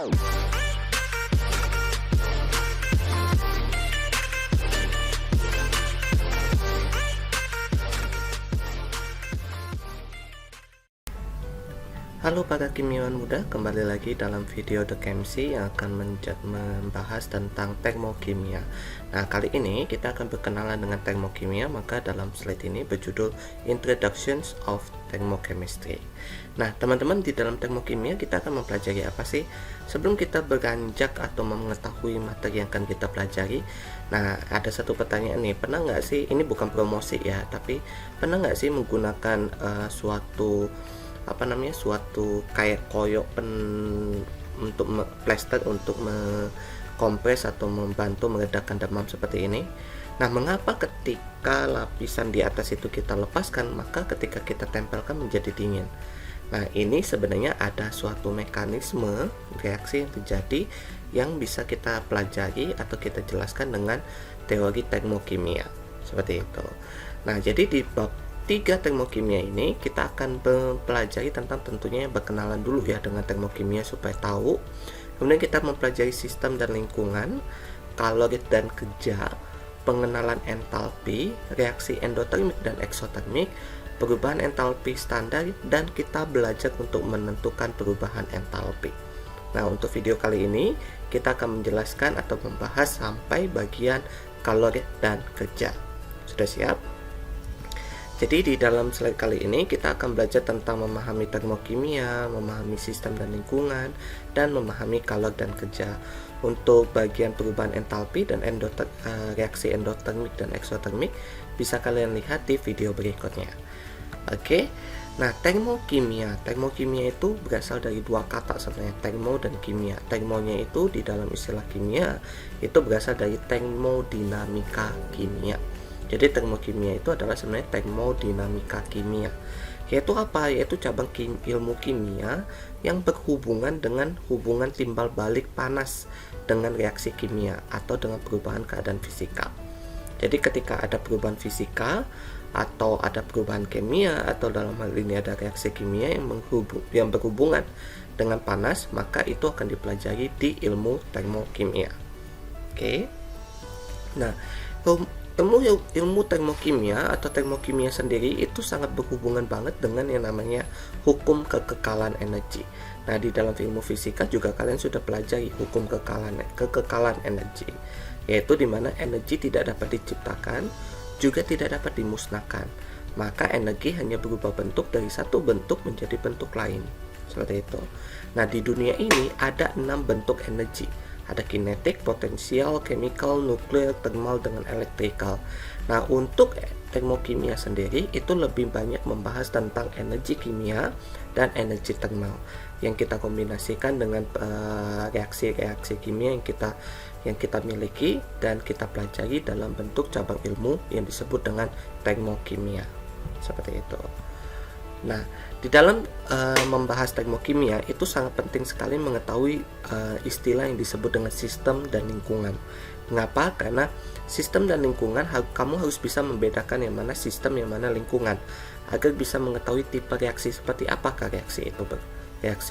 Halo para kimiawan muda, kembali lagi dalam video The KMC yang akan membahas tentang termokimia. Nah, kali ini kita akan berkenalan dengan termokimia, maka dalam slide ini berjudul Introductions of Thermochemistry. Nah, teman-teman, di dalam termokimia kita akan mempelajari apa sih? Sebelum kita beranjak atau mengetahui materi yang akan kita pelajari, nah, ada satu pertanyaan nih, pernah nggak sih, ini bukan promosi ya, tapi pernah nggak sih menggunakan suatu kayak koyok untuk plester untuk mengkompres atau membantu meredakan demam seperti ini. Nah, mengapa ketika lapisan di atas itu kita lepaskan, maka ketika kita tempelkan menjadi dingin? Nah, ini sebenarnya ada suatu mekanisme reaksi yang terjadi yang bisa kita pelajari atau kita jelaskan dengan teori termokimia seperti itu. Nah, jadi di bab 3 termokimia ini kita akan mempelajari tentang tentunya berkenalan dulu ya dengan termokimia supaya tahu. Kemudian kita mempelajari sistem dan lingkungan, kalori dan kerja, pengenalan entalpi, reaksi endotermik dan eksotermik, perubahan entalpi standar, dan kita belajar untuk menentukan perubahan entalpi. Nah, untuk video kali ini kita akan menjelaskan atau membahas sampai bagian kalori dan kerja. Sudah siap? Jadi di dalam slide kali ini kita akan belajar tentang memahami termokimia, memahami sistem dan lingkungan, dan memahami kalori dan kerja. Untuk bagian perubahan entalpi dan reaksi endotermik dan eksotermik bisa kalian lihat di video berikutnya. Oke. Nah, termokimia itu berasal dari dua kata sebenarnya, termo dan kimia. Termonya itu di dalam istilah kimia itu berasal dari termodinamika kimia. Jadi termokimia itu adalah sebenarnya termodinamika kimia. Yaitu apa? Yaitu cabang ilmu kimia yang berhubungan dengan hubungan timbal balik panas dengan reaksi kimia atau dengan perubahan keadaan fisika. Jadi ketika ada perubahan fisika atau ada perubahan kimia atau dalam hal ini ada reaksi kimia yang berhubungan dengan panas, maka itu akan dipelajari di ilmu termokimia. Oke. Nah, ilmu termokimia atau termokimia sendiri itu sangat berhubungan banget dengan yang namanya hukum kekekalan energi. Nah, di dalam ilmu fisika juga kalian sudah pelajari hukum kekekalan energi, yaitu dimana energi tidak dapat diciptakan juga tidak dapat dimusnahkan, maka energi hanya berubah bentuk dari satu bentuk menjadi bentuk lain, seperti itu. Nah, di dunia ini ada 6 bentuk energi. Ada kinetik, potensial, chemical, nuklir, thermal, dengan elektrikal. Nah, untuk termokimia sendiri itu lebih banyak membahas tentang energi kimia dan energi thermal yang kita kombinasikan dengan reaksi-reaksi kimia yang kita miliki dan kita pelajari dalam bentuk cabang ilmu yang disebut dengan termokimia. Seperti itu. Nah, di dalam membahas termokimia itu sangat penting sekali mengetahui istilah yang disebut dengan sistem dan lingkungan. Mengapa? Karena sistem dan lingkungan kamu harus bisa membedakan yang mana sistem, yang mana lingkungan, agar bisa mengetahui tipe reaksi seperti apakah reaksi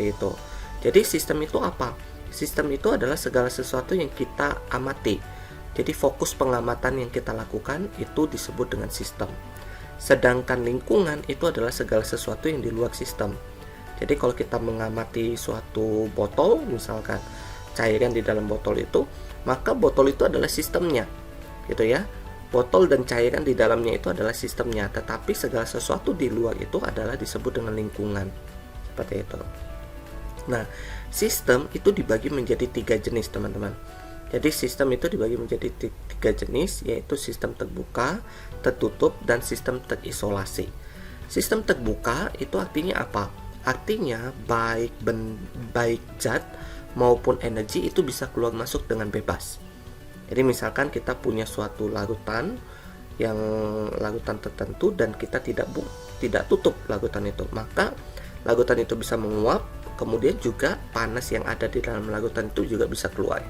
itu. Jadi sistem itu apa? Sistem itu adalah segala sesuatu yang kita amati. Jadi fokus pengamatan yang kita lakukan itu disebut dengan sistem. Sedangkan lingkungan itu adalah segala sesuatu yang di luar sistem. Jadi kalau kita mengamati suatu botol, misalkan cairan di dalam botol itu, maka botol itu adalah sistemnya, gitu ya. Botol dan cairan di dalamnya itu adalah sistemnya, tetapi segala sesuatu di luar itu adalah disebut dengan lingkungan, seperti itu. Nah, sistem itu dibagi menjadi 3 jenis, teman-teman. Jadi sistem itu dibagi menjadi 3 jenis, yaitu sistem terbuka, tertutup, dan sistem terisolasi. Sistem terbuka itu artinya apa? Artinya baik zat maupun energi itu bisa keluar masuk dengan bebas. Jadi misalkan kita punya suatu larutan tertentu dan kita tidak tutup larutan itu, maka larutan itu bisa menguap, kemudian juga panas yang ada di dalam larutan itu juga bisa keluar.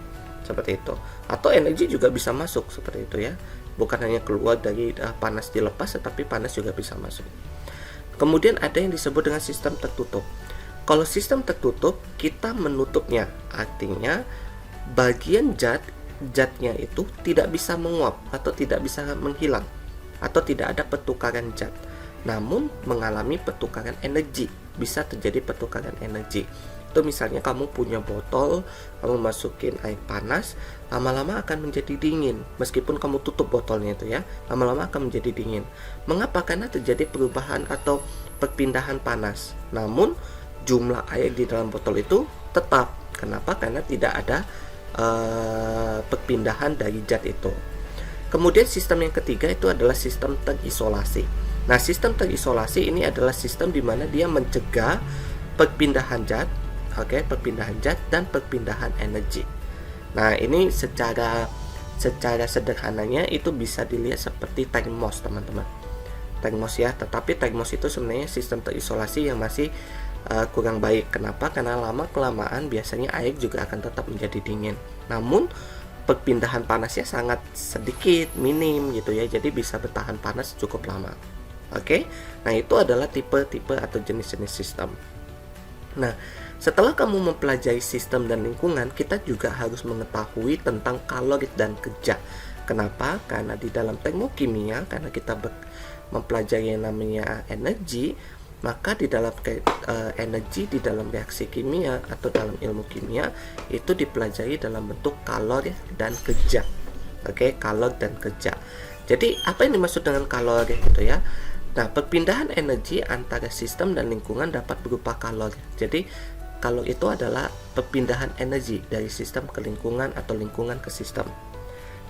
Seperti itu. Atau energi juga bisa masuk seperti itu ya. Bukan hanya keluar dari panas dilepas, tetapi panas juga bisa masuk. Kemudian ada yang disebut dengan sistem tertutup. Kalau sistem tertutup, kita menutupnya. Artinya bagian zatnya itu tidak bisa menguap atau tidak bisa menghilang, atau tidak ada pertukaran zat, namun mengalami pertukaran energi. Bisa terjadi pertukaran energi. Itu misalnya kamu punya botol, kamu masukin air panas, lama-lama akan menjadi dingin. Meskipun kamu tutup botolnya itu ya, lama-lama akan menjadi dingin. Mengapa? Karena terjadi perubahan atau perpindahan panas. Namun jumlah air di dalam botol itu tetap. Kenapa? Karena tidak ada perpindahan dari zat itu. Kemudian sistem yang ketiga itu adalah sistem terisolasi. Nah, sistem terisolasi ini adalah sistem di mana dia mencegah perpindahan zat, perpindahan zat dan perpindahan energi. Nah, ini secara sederhananya itu bisa dilihat seperti termos, teman-teman. Termos ya, tetapi termos itu sebenarnya sistem terisolasi yang masih kurang baik. Kenapa? Karena lama-kelamaan biasanya air juga akan tetap menjadi dingin. Namun perpindahan panasnya sangat sedikit, minim gitu ya. Jadi bisa bertahan panas cukup lama. Oke. Nah, itu adalah tipe-tipe atau jenis-jenis sistem. Nah, setelah kamu mempelajari sistem dan lingkungan, kita juga harus mengetahui tentang kalorit dan kerja. Kenapa? Karena di dalam termokimia, karena kita mempelajari yang namanya energi, maka di dalam energi di dalam reaksi kimia atau dalam ilmu kimia itu dipelajari dalam bentuk kalori dan kerja. Kalori dan kerja. Jadi apa yang dimaksud dengan kalori gitu ya? Nah, perpindahan energi antara sistem dan lingkungan dapat berupa kalori. Jadi kalori itu adalah perpindahan energi dari sistem ke lingkungan atau lingkungan ke sistem.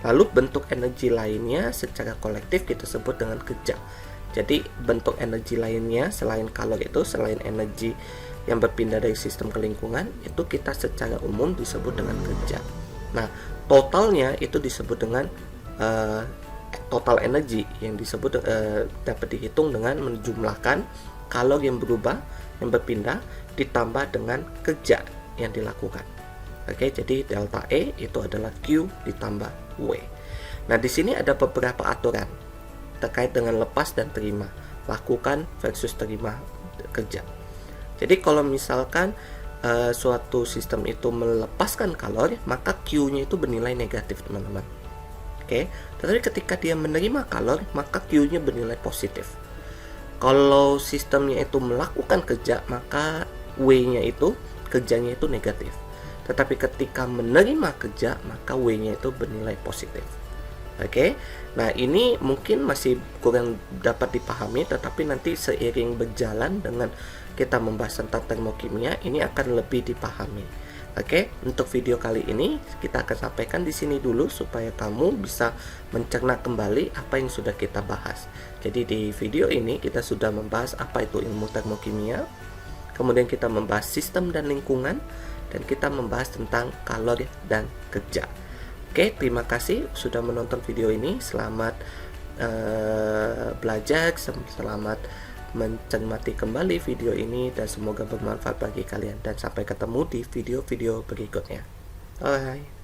Lalu bentuk energi lainnya secara kolektif kita sebut dengan kerja. Jadi bentuk energi lainnya selain kalori itu, selain energi yang berpindah dari sistem ke lingkungan, itu kita secara umum disebut dengan kerja. Nah, totalnya itu disebut dengan total energi yang disebut dapat dihitung dengan menjumlahkan kalori yang berubah, yang berpindah, ditambah dengan kerja yang dilakukan. Jadi delta E itu adalah Q ditambah W. Nah, di sini ada beberapa aturan terkait dengan lepas dan terima, lakukan versus terima kerja. Jadi kalau misalkan suatu sistem itu melepaskan kalori, maka Q-nya itu bernilai negatif, teman-teman. Tetapi ketika dia menerima kalori, maka Q-nya bernilai positif. Kalau sistemnya itu melakukan kerja, maka W-nya itu, kerjanya itu negatif. Tetapi ketika menerima kerja, maka W-nya itu bernilai positif. Nah ini mungkin masih kurang dapat dipahami, tetapi nanti seiring berjalan dengan kita membahas tentang termokimia, ini akan lebih dipahami. Untuk video kali ini kita akan sampaikan di sini dulu supaya kamu bisa mencerna kembali apa yang sudah kita bahas. Jadi di video ini kita sudah membahas apa itu ilmu termokimia, kemudian kita membahas sistem dan lingkungan, dan kita membahas tentang kalori dan kerja. Terima kasih sudah menonton video ini. Selamat belajar, selamat mencermati kembali video ini, dan semoga bermanfaat bagi kalian. Dan sampai ketemu di video-video berikutnya. Bye.